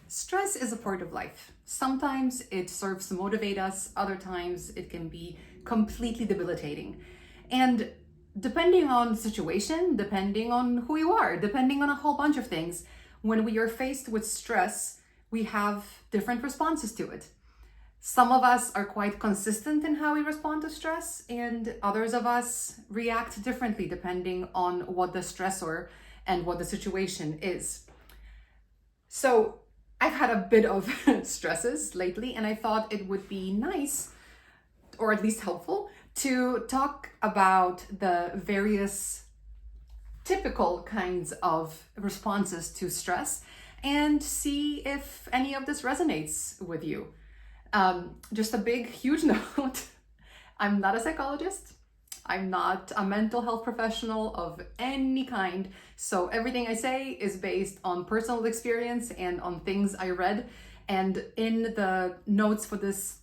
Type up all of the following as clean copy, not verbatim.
Stress is a part of life. Sometimes it serves to motivate us, other times it can be completely debilitating. And depending on the situation, depending on who you are, depending on a whole bunch of things, when we are faced with stress, we have different responses to it. Some of us are quite consistent in how we respond to stress, and others of us react differently depending on what the stressor and what the situation is. So I've had a bit of stresses lately, and I thought it would be nice, or at least helpful, to talk about the various typical kinds of responses to stress and see if any of this resonates with you. Just a big, huge note. I'm not a psychologist. I'm not a mental health professional of any kind. So everything I say is based on personal experience and on things I read. And in the notes for this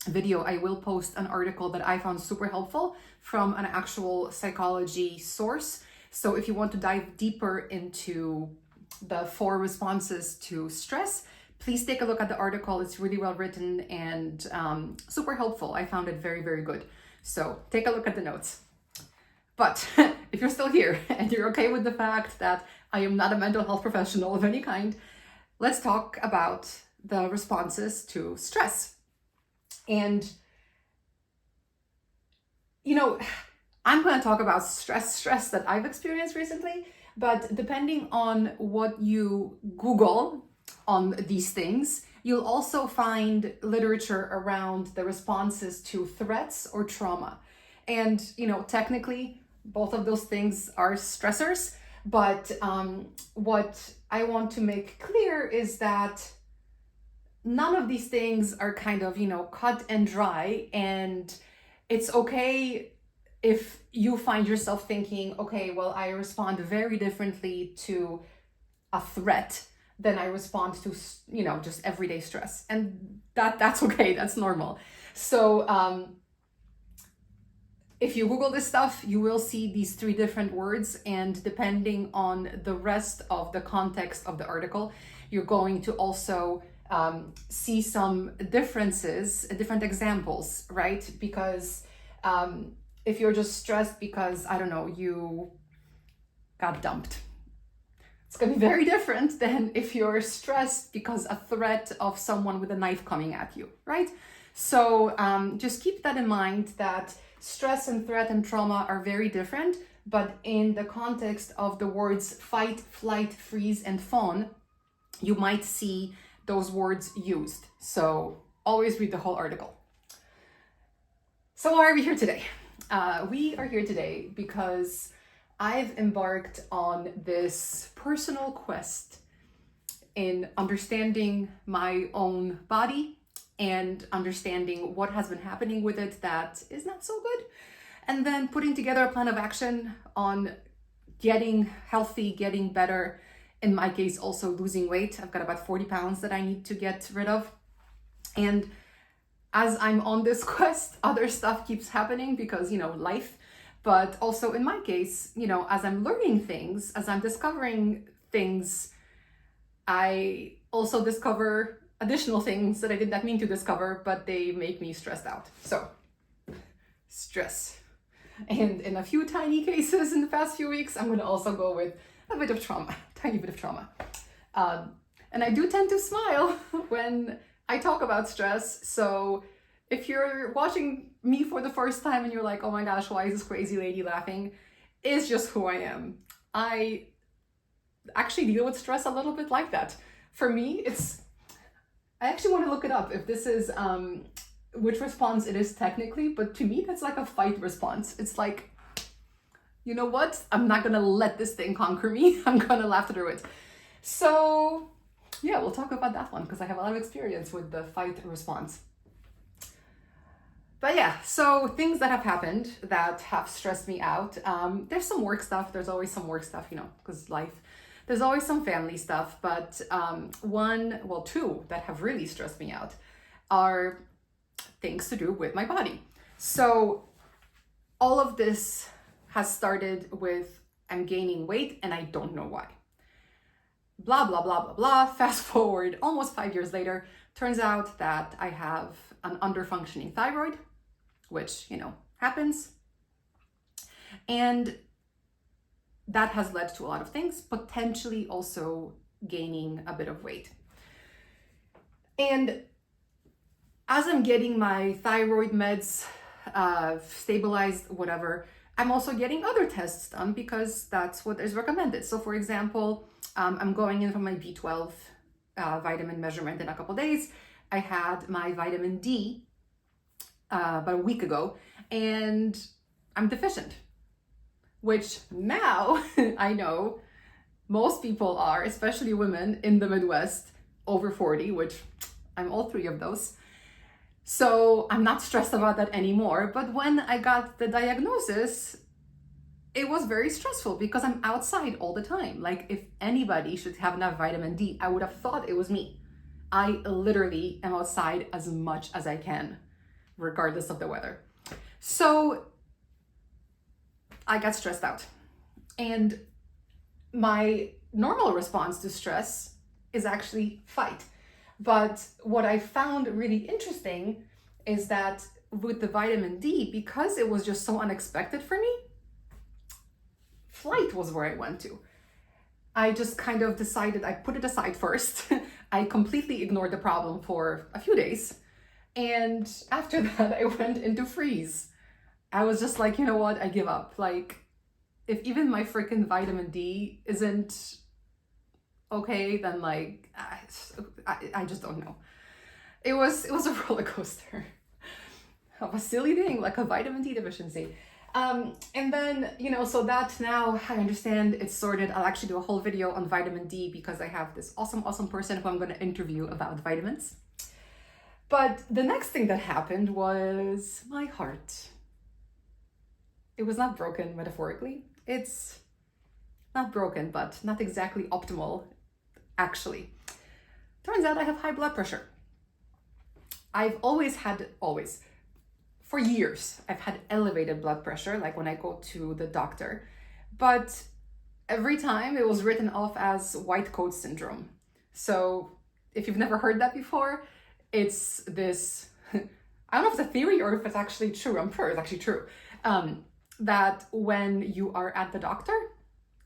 video, I will post an article that I found super helpful from an actual psychology source. So if you want to dive deeper into the 4 responses to stress, please take a look at the article. It's really well written and super helpful. I found it very, very good. So take a look at the notes. But if you're still here and you're okay with the fact that I am not a mental health professional of any kind, let's talk about the responses to stress. And, I'm going to talk about stress that I've experienced recently, but depending on what you Google on these things, you'll also find literature around the responses to threats or trauma. And, technically, both of those things are stressors. But what I want to make clear is that none of these things are kind of, cut and dry. And it's okay if you find yourself thinking, okay, well, I respond very differently to a threat than I respond to, just everyday stress. And that's okay, that's normal. So if you Google this stuff, you will see these 3 different words, and depending on the rest of the context of the article, you're going to also see some differences, different examples, right? Because if you're just stressed because, I don't know, you got dumped, it's going to be very different than if you're stressed because a threat of someone with a knife coming at you, right? So just keep that in mind, that stress and threat and trauma are very different, but in the context of the words fight, flight, freeze, and fawn, you might see those words used. So always read the whole article. So why are we here today? We are here today because I've embarked on this personal quest in understanding my own body and understanding what has been happening with it that is not so good, and then putting together a plan of action on getting healthy, getting better. In my case, also losing weight. I've got about 40 pounds that I need to get rid of. And as I'm on this quest, other stuff keeps happening because, life. But also in my case, as I'm learning things, as I'm discovering things, I also discover additional things that I did not mean to discover, but they make me stressed out. So, stress. And in a few tiny cases in the past few weeks, I'm going to also go with a bit of trauma, tiny bit of trauma. And I do tend to smile when I talk about stress. So if you're watching me for the first time and you're like, oh my gosh, why is this crazy lady laughing? It's just who I am. I actually deal with stress a little bit like that. For me, I actually want to look it up if this is which response it is technically, but to me, that's like a fight response. It's like, you know what? I'm not gonna let this thing conquer me. I'm gonna laugh through it. So yeah, we'll talk about that one because I have a lot of experience with the fight response. But yeah, so things that have happened that have stressed me out. There's some work stuff. There's always some work stuff, because life. There's always some family stuff, but 2 that have really stressed me out are things to do with my body. So all of this has started with I'm gaining weight and I don't know why. blah, blah, blah, blah, blah. Fast forward almost 5 years later, turns out that I have an under-functioning thyroid, which, happens. And that has led to a lot of things, potentially also gaining a bit of weight. And as I'm getting my thyroid meds stabilized, whatever, I'm also getting other tests done because that's what is recommended. So for example, I'm going in for my B12 vitamin measurement in a couple days. I had my vitamin D about a week ago, and I'm deficient, which now I know most people are, especially women in the Midwest over 40, which I'm all three of those. So I'm not stressed about that anymore. But when I got the diagnosis, it was very stressful because I'm outside all the time. Like, if anybody should have enough vitamin D, I would have thought it was me. I literally am outside as much as I can, regardless of the weather. So I got stressed out. And my normal response to stress is actually fight. But what I found really interesting is that with the vitamin D, because it was just so unexpected for me, flight was where I went to. I just kind of decided, I put it aside first. I completely ignored the problem for a few days. And after that, I went into freeze. I was just like, you know what? I give up. Like, if even my freaking vitamin D isn't okay, then like, I just don't know. It was a roller coaster of a silly thing, like a vitamin D deficiency. And then, so that now I understand it's sorted. I'll actually do a whole video on vitamin D because I have this awesome person who I'm going to interview about vitamins. But the next thing that happened was my heart. It was not broken metaphorically. It's not broken, but not exactly optimal, actually. Turns out I have high blood pressure. I've always, for years, I've had elevated blood pressure, like when I go to the doctor. But every time it was written off as white coat syndrome. So if you've never heard that before, it's this, I don't know if it's a theory or if it's actually true. I'm sure it's actually true. That when you are at the doctor,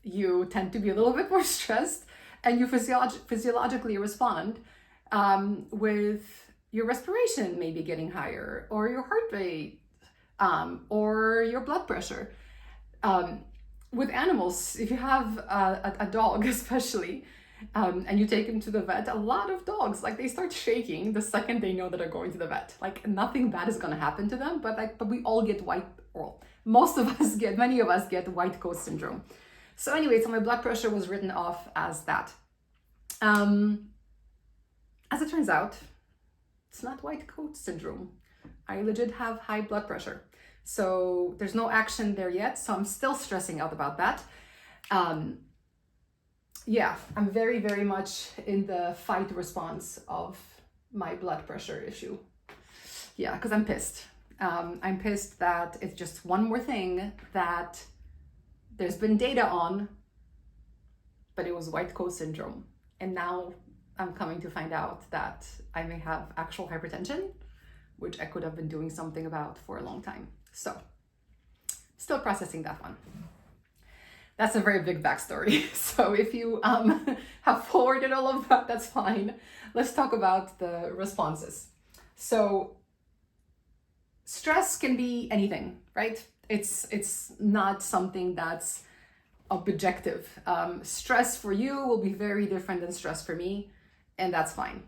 you tend to be a little bit more stressed and you physiologically respond with your respiration maybe getting higher, or your heart rate, or your blood pressure. With animals, if you have a dog especially, and you take him to the vet, a lot of dogs, like, they start shaking the second they know that they're going to the vet. Like, nothing bad is going to happen to them, but we all get many of us get white coat syndrome. So anyway, so my blood pressure was written off as that. As it turns out, it's not white coat syndrome. I legit have high blood pressure. So there's no action there yet. So I'm still stressing out about that. Yeah, I'm very, very much in the fight response of my blood pressure issue. Yeah, because I'm pissed. I'm pissed that it's just one more thing that there's been data on, but it was white coat syndrome. And now I'm coming to find out that I may have actual hypertension, which I could have been doing something about for a long time. So, still processing that one. That's a very big backstory. So if you have forwarded all of that, that's fine. Let's talk about the responses. So stress can be anything, right? It's not something that's objective. Stress for you will be very different than stress for me, and that's fine.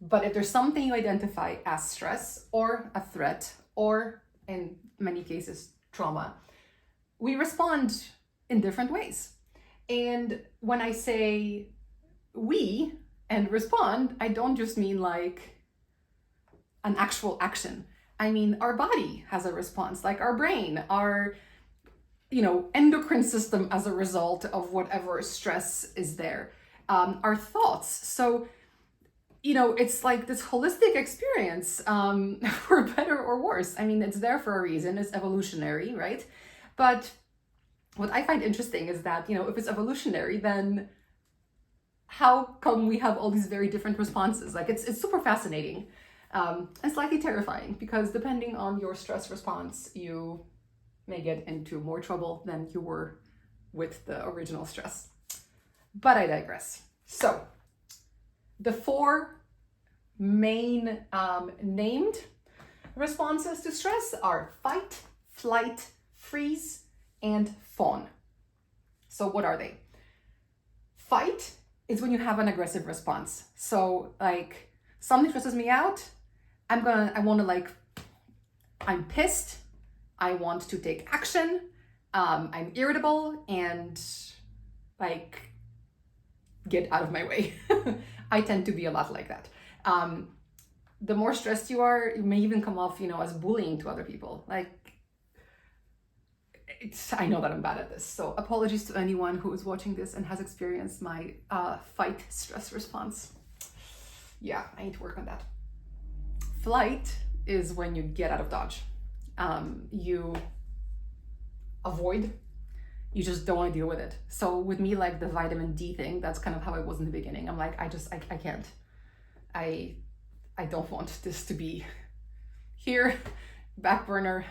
But if there's something you identify as stress or a threat, or in many cases, trauma, we respond in different ways. And when I say we and respond, I don't just mean like an actual action. I mean, our body has a response, like our brain, our endocrine system as a result of whatever stress is there, our thoughts. So, it's like this holistic experience, for better or worse. I mean, it's there for a reason. It's evolutionary, right? But what I find interesting is that, if it's evolutionary, then how come we have all these very different responses? Like it's super fascinating and slightly terrifying, because depending on your stress response, you may get into more trouble than you were with the original stress. But I digress. So the four main named responses to stress are fight, flight, freeze, and fawn. So what are they? Fight is when you have an aggressive response. So like something stresses me out, I'm pissed, I want to take action, I'm irritable, and like get out of my way. I tend to be a lot like that. The more stressed you are, you may even come off, as bullying to other people. I know that I'm bad at this, so apologies to anyone who is watching this and has experienced my fight stress response. Yeah, I need to work on that. Flight is when you get out of dodge. You avoid, you just don't want to deal with it. So with me, like the vitamin D thing, that's kind of how I was in the beginning. I'm like, I can't. I don't want this to be here, back burner.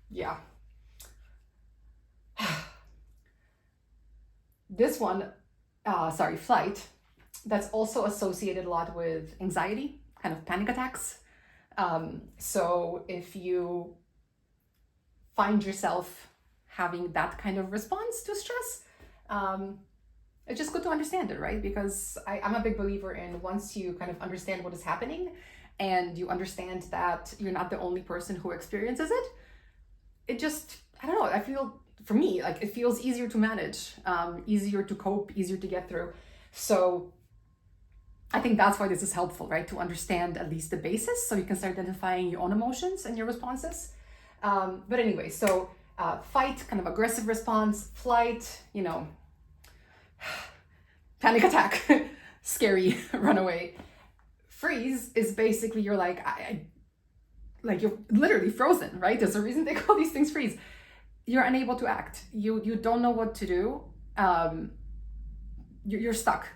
Yeah. This one, flight, that's also associated a lot with anxiety, kind of panic attacks. So if you find yourself having that kind of response to stress, it's just good to understand it, right? Because I'm a big believer in, once you kind of understand what is happening and you understand that you're not the only person who experiences it, it just, I don't know, I feel, for me, like it feels easier to manage, easier to cope, easier to get through. So I think that's why this is helpful, right? To understand at least the basis, so you can start identifying your own emotions and your responses. But anyway, so fight, kind of aggressive response, flight, panic attack, scary, run away. Freeze is basically you're like, you're literally frozen, right? There's a reason they call these things freeze. You're unable to act. You don't know what to do. You're stuck.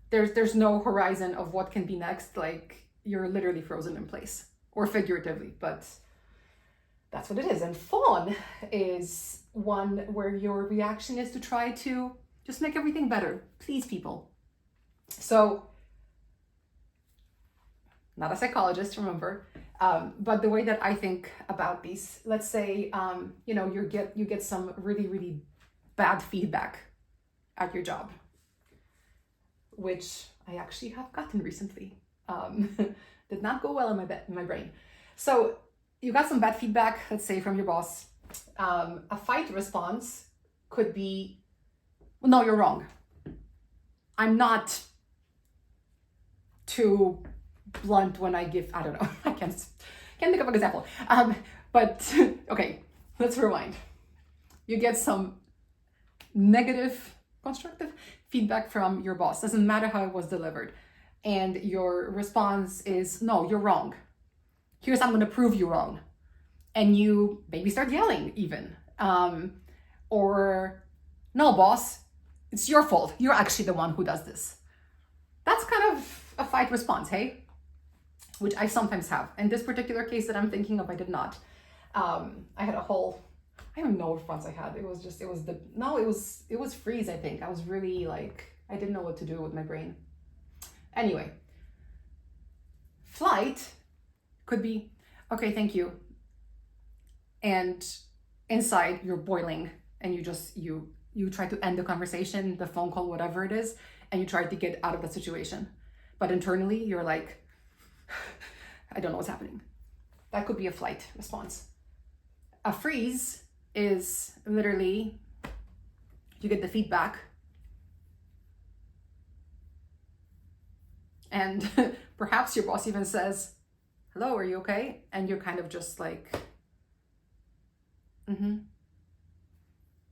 There's no horizon of what can be next. Like you're literally frozen in place, or figuratively, but that's what it is. And fawn is one where your reaction is to try to just make everything better, please people. So, not a psychologist, remember, but the way that I think about these, let's say, you get some really, really bad feedback at your job, which I actually have gotten recently. Did not go well in my brain. So you got some bad feedback, let's say from your boss. A fight response could be, well, no, you're wrong. I'm not too blunt when I give, I don't know, I can't think of an example. But okay, let's rewind. You get some negative, constructive feedback from your boss. Doesn't matter how it was delivered. And your response is, no, you're wrong. Here's how I'm going to prove you wrong. And you maybe start yelling even. Or, no, boss, it's your fault. You're actually the one who does this. That's kind of a fight response, hey? Which I sometimes have. In this particular case that I'm thinking of, I did not. I had a whole, I don't know what response I had. It was freeze, I think. I was really like, I didn't know what to do with my brain. Anyway, flight could be, okay, thank you. And inside you're boiling and you try to end the conversation, the phone call, whatever it is, and you try to get out of the situation. But internally you're like, I don't know what's happening. That could be a flight response. A freeze is literally, you get the feedback and perhaps your boss even says, hello, are you okay? And you're kind of just like,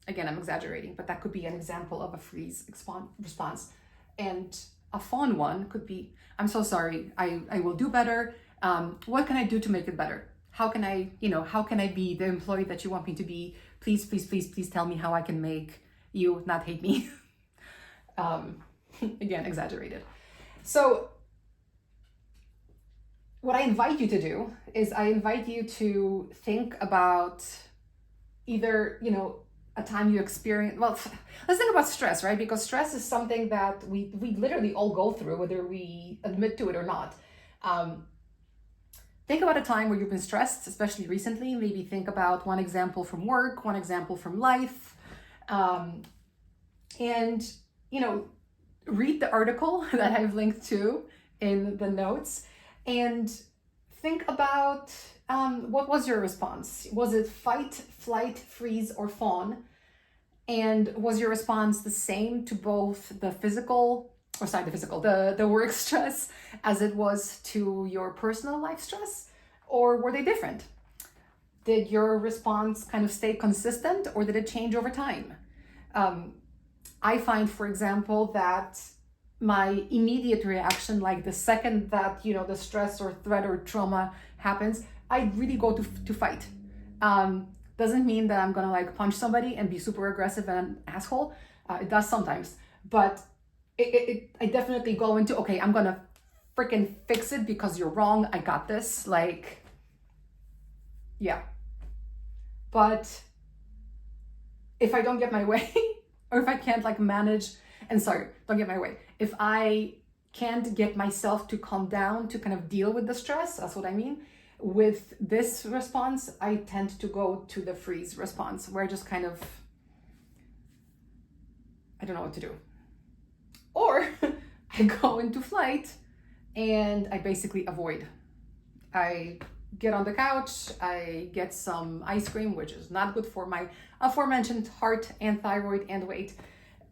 Again, I'm exaggerating, but that could be an example of a freeze response. And a fawn one could be, I'm so sorry, I will do better. What can I do to make it better? How can I be the employee that you want me to be? Please tell me how I can make you not hate me. Again, exaggerated. So what I invite you to do is I invite you to think about either, a time you experience, well, let's think about stress, right? Because stress is something that we literally all go through, whether we admit to it or not. Think about a time where you've been stressed, especially recently. Maybe think about one example from work, one example from life. And, read the article that I've linked to in the notes and think about what was your response? Was it fight, flight, freeze, or fawn? And was your response the same to both the work stress as it was to your personal life stress? Or were they different? Did your response kind of stay consistent, or did it change over time? I find, for example, that my immediate reaction, like the second that, the stress or threat or trauma happens, I really go to fight. Doesn't mean that I'm gonna like punch somebody and be super aggressive and an asshole. It does sometimes, but I definitely go into, okay, I'm gonna freaking fix it because you're wrong. I got this. Like, yeah. But if I don't get my way, or if I can't like manage, and sorry, don't get my way. If I can't get myself to calm down to kind of deal with the stress, that's what I mean. With this response, I tend to go to the freeze response, where I just kind of, I don't know what to do. Or I go into flight and I basically avoid. I get on the couch, I get some ice cream, which is not good for my aforementioned heart and thyroid and weight.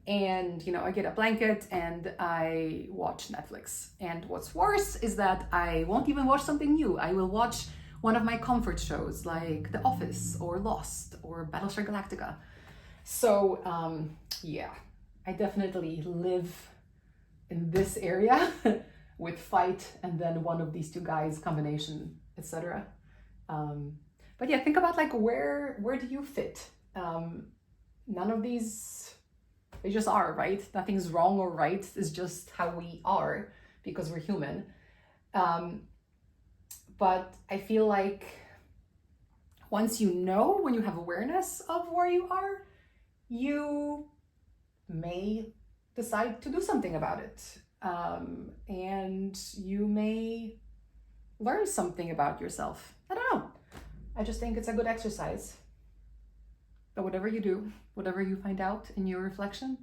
And, I get a blanket and I watch Netflix. And what's worse is that I won't even watch something new. I will watch one of my comfort shows like The Office or Lost or Battlestar Galactica. So, yeah, I definitely live in this area with fight and then one of these two guys combination, etc. But yeah, think about like where do you fit? None of these, they just are, right? Nothing's wrong or right. It's just how we are because we're human. But I feel like once when you have awareness of where you are, you may decide to do something about it. And you may learn something about yourself. I don't know. I just think it's a good exercise. But whatever you do, whatever you find out in your reflection,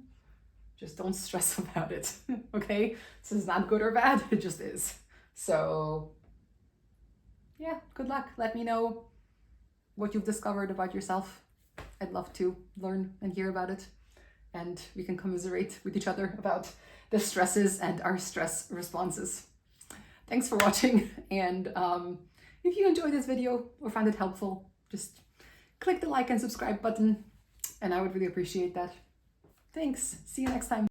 just don't stress about it, okay? This is not good or bad, it just is. So, yeah, good luck. Let me know what you've discovered about yourself. I'd love to learn and hear about it. And we can commiserate with each other about the stresses and our stress responses. Thanks for watching. And if you enjoyed this video or found it helpful, just click the like and subscribe button, and I would really appreciate that. Thanks. See you next time.